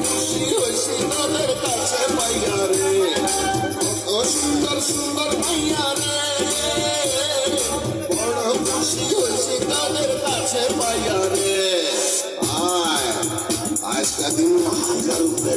খুশি হয়েছি তোদের কাছে পাইয়া রে, কত সুন্দর সুন্দর মাইয়া রে, বড় খুশি হয়েছি তোদের কাছে পাইয়া রে। আয় আজকে দিন হাজার উপরে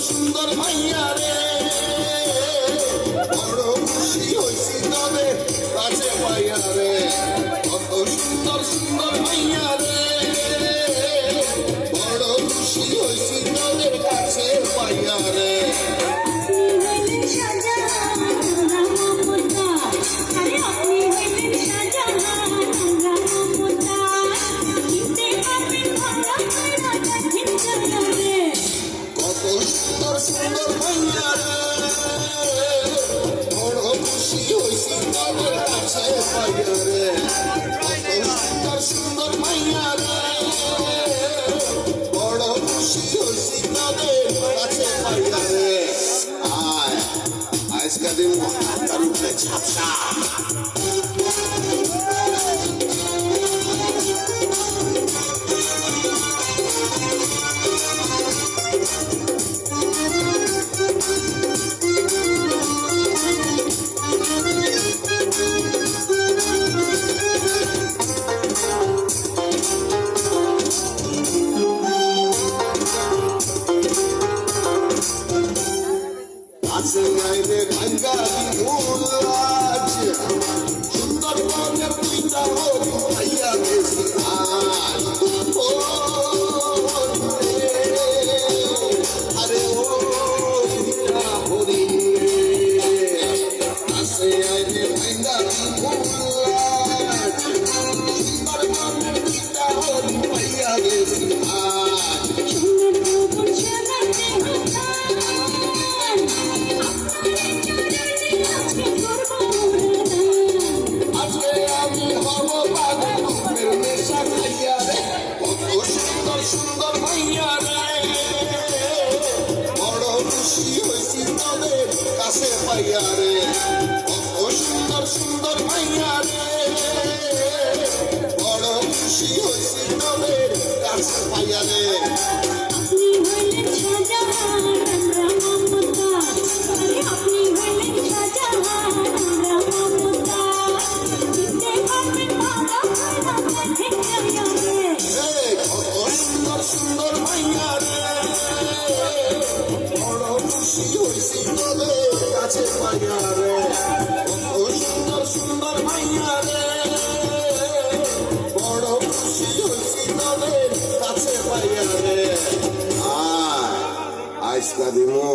সুন্দর মাইয়া রে, বড় খুশি হয়েছি তোদের কাছে পাইয়া রে, কত সুন্দর সুন্দর মাইয়া রে, বড় খুশি হয়েছি তোদের কাছে পাইয়া রে। সুন্দর মাইয়া রে, বড় খুশি হয়েছি তোদের কাছে পাইয়া রে, কত সুন্দর সুন্দর মাইয়া রে, বড় খুশি হয়েছি তোদের কাছে পাইয়া রে। আয় আজকে দিন হাজার উপরে ঝাপসা সুন্দর মনে পিতা ভাইয়া গেছি আরে ও হরি আসে আইনে ভাইয়া সুন্দর মনে পিতা ভাইয়া গেছি সুন্দর মাইয়া রে, বড় খুশি হয়েছি তোদের কাছে পাইয়া রে, কত সুন্দর সুন্দর মাইয়া রে, বড় খুশি হয়েছি তোদের কাছে পাইয়া রে। সুন্দর মাইয়া রে, বড় খুশি হয়েছি তোদের কাছে পাইয়া রে, কত সুন্দর সুন্দর মাইয়া রে, বড় খুশি হয়েছি তোদের কাছে পাইয়া রে। আজকা দিমো